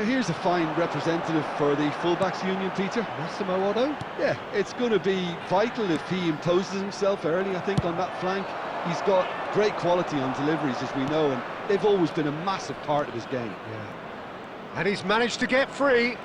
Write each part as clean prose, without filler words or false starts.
Now here's a fine representative for the fullbacks union, Peter. Massimo Otto. Yeah, it's going to be vital if he imposes himself early, I think, on that flank. He's got great quality on deliveries, as we know, and they've always been a massive part of his game. Yeah. And he's managed to get free.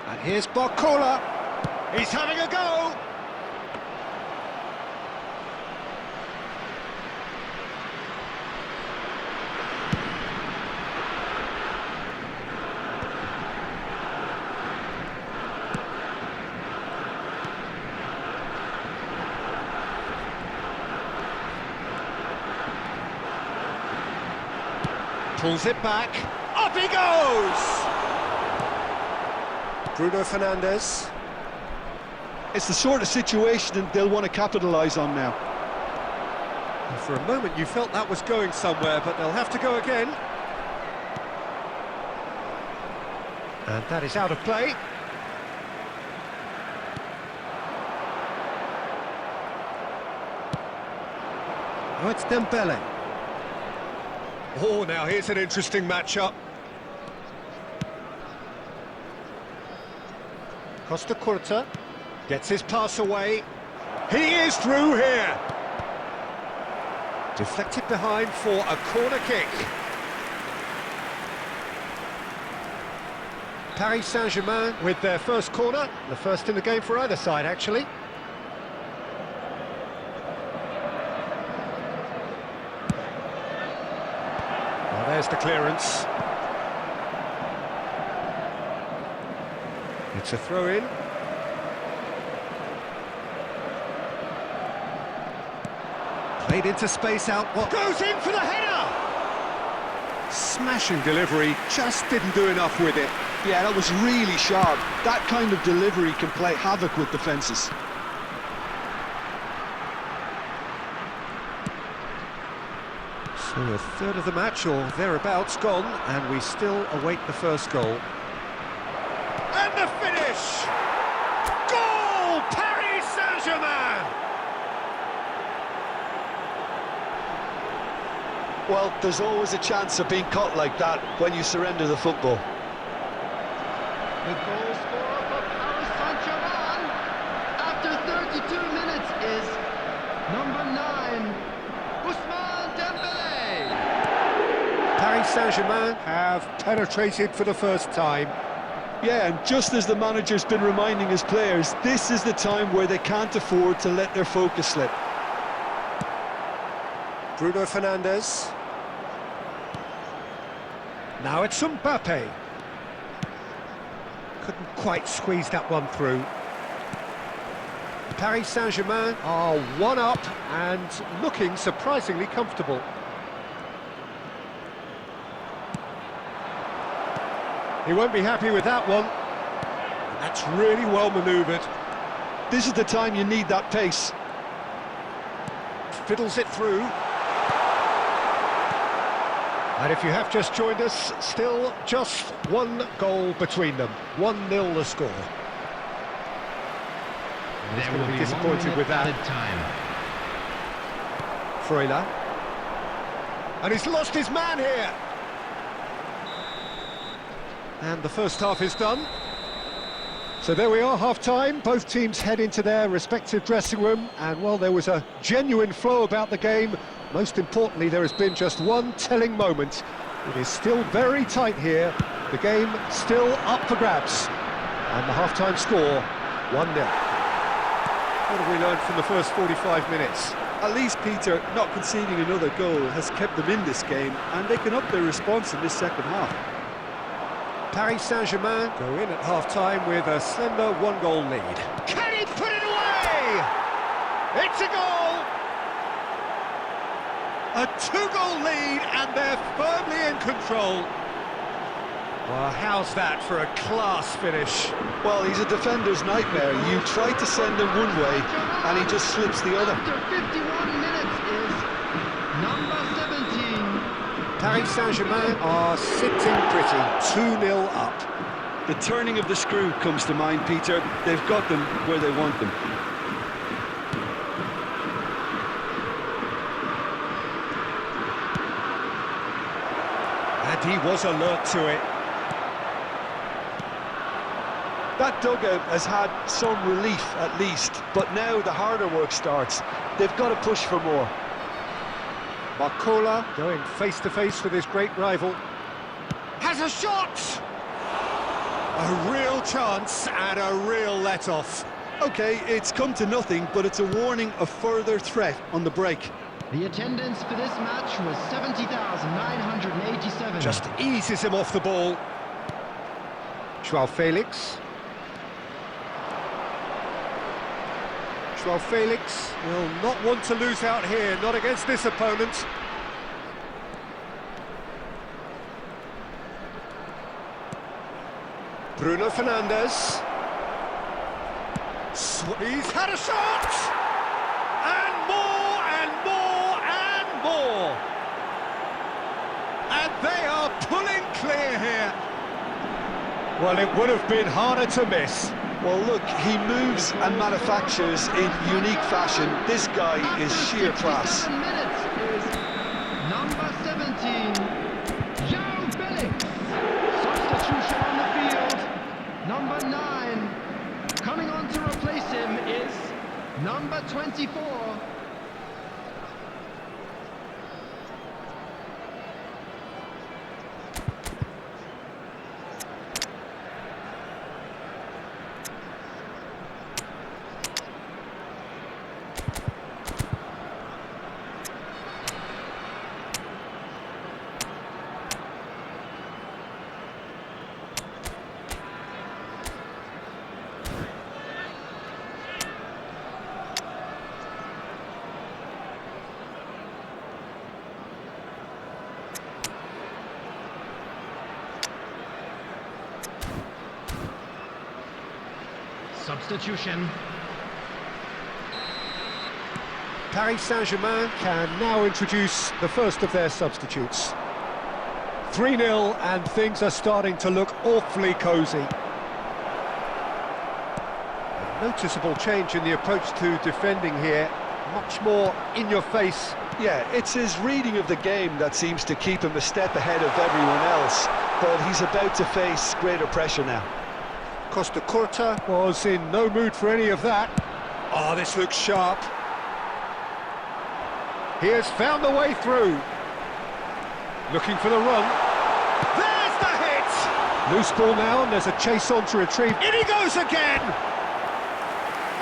And here's Barcola. He's having a go. Pulls it back. Up he goes! Bruno Fernandes. It's the sort of situation that they'll want to capitalise on now. And for a moment you felt that was going somewhere, but they'll have to go again. And that is out of play. Oh, it's Dembele. Oh, now here's an interesting matchup. Costa Curta gets his pass away. He is through here. Deflected behind for a corner kick. Paris Saint-Germain with their first corner, the first in the game for either side, actually. Well, there's the clearance. It's a throw-in. Played into space out. What goes in for the header? Smashing delivery, just didn't do enough with it. Yeah, that was really sharp. That kind of delivery can play havoc with defences. So a third of the match, or thereabouts, gone, and we still await the first goal. And the finish! Goal! Paris Saint-Germain! Well, there's always a chance of being caught like that when you surrender the football. The goal scorer for Paris Saint-Germain after 32 minutes is number 9, Ousmane Dembele. Paris Saint-Germain have penetrated for the first time. Yeah, and just as the manager's been reminding his players, this is the time where they can't afford to let their focus slip. Bruno Fernandes. Now it's Mbappe. Couldn't quite squeeze that one through. Paris Saint-Germain are one up and looking surprisingly comfortable. He won't be happy with that one. That's really well manoeuvred. This is the time you need that pace. Fiddles it through. And if you have just joined us, still just one goal between them. 1-0 the score. He's going to be disappointed with that. Time. Freuler. And he's lost his man here. And the first half is done. So there we are, half-time. Both teams head into their respective dressing room. And while there was a genuine flow about the game, most importantly, there has been just one telling moment. It is still very tight here. The game still up for grabs. And the half-time score, 1-0. What have we learned from the first 45 minutes? At least, Peter, not conceding another goal has kept them in this game, and they can up their response in this second half. Paris Saint-Germain go in at half-time with a slender one-goal lead. Can he put it away? It's a goal! A two-goal lead, and they're firmly in control. Well, how's that for a class finish? Well, he's a defender's nightmare. You try to send him one way, and he just slips the other. After 51 minutes is number 17. Paris Saint-Germain are sitting pretty, 2-0 up. The turning of the screw comes to mind, Peter. They've got them where they want them. he was alert to it. That dugout has had some relief at least, but now the harder work starts. They've got to push for more. Marcola going face-to-face with his great rival. Has a shot! A real chance and a real let-off. Okay, it's come to nothing, but it's a warning of further threat on the break. The attendance for this match was 70,987. Just eases him off the ball. Joao Felix. Joao Felix will not want to lose out here, not against this opponent. Bruno Fernandes. He's had a shot! And more, and more, and more! And they are pulling clear here. Well, it would have been harder to miss. Well, look, he moves and manufactures in unique fashion. This guy is sheer class. 67 minutes is number 17, Joao Felix. Substitution on the field, number 9. Coming on to replace him is number 24. Substitution. Paris Saint-Germain can now introduce the first of their substitutes. 3-0 and things are starting to look awfully cosy. A noticeable change in the approach to defending here. Much more in your face. Yeah, it's his reading of the game that seems to keep him a step ahead of everyone else, but he's about to face greater pressure now. Costa Curta was in no mood for any of that. Oh, this looks sharp. He has found the way through. Looking for the run. There's the hit! Loose ball now, and there's a chase on to retrieve. In he goes again!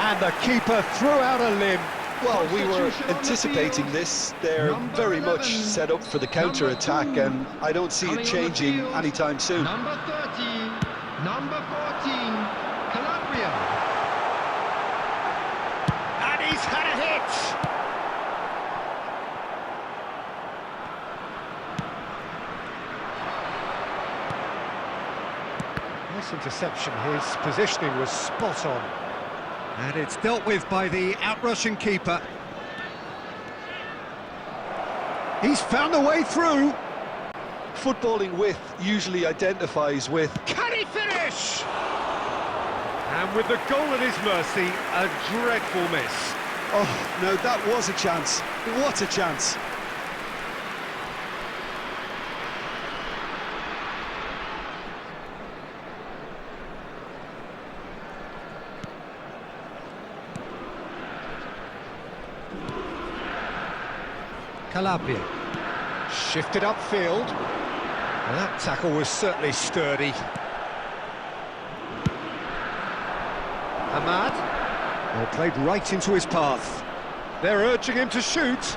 And the keeper threw out a limb. Well, we were anticipating this. They're very much set up for the counter-attack, and I don't see it changing anytime soon. Number 30, number 14, Calabria. And he's had a hit! Nice interception. His positioning was spot on. And it's dealt with by the out-rushing keeper. He's found a way through. Footballing width usually identifies with... Can he finish? And with the goal at his mercy, a dreadful miss. Oh, no, that was a chance. What a chance. Calabria. Shifted upfield. And that tackle was certainly sturdy. Ahmad. Well, played right into his path. They're urging him to shoot.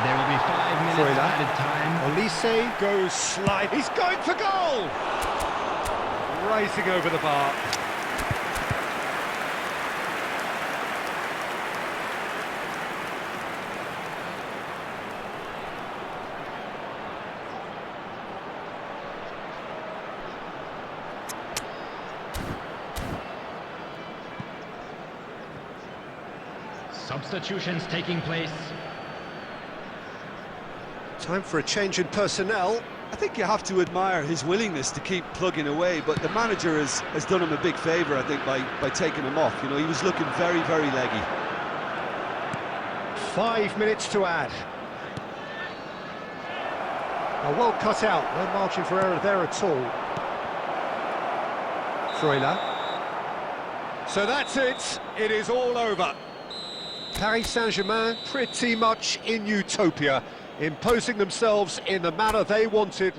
There will be 5 minutes added time. Olise goes slide. He's going for goal! Rising over the bar. Substitutions taking place. Time for a change in personnel. I think you have to admire his willingness to keep plugging away, but the manager has done him a big favour, I think, by taking him off. You know, he was looking very, very leggy. 5 minutes to add. Well cut out, no margin for error there at all. Freuler. So that's it, it is all over. Paris Saint-Germain pretty much in utopia, imposing themselves in the manner they wanted.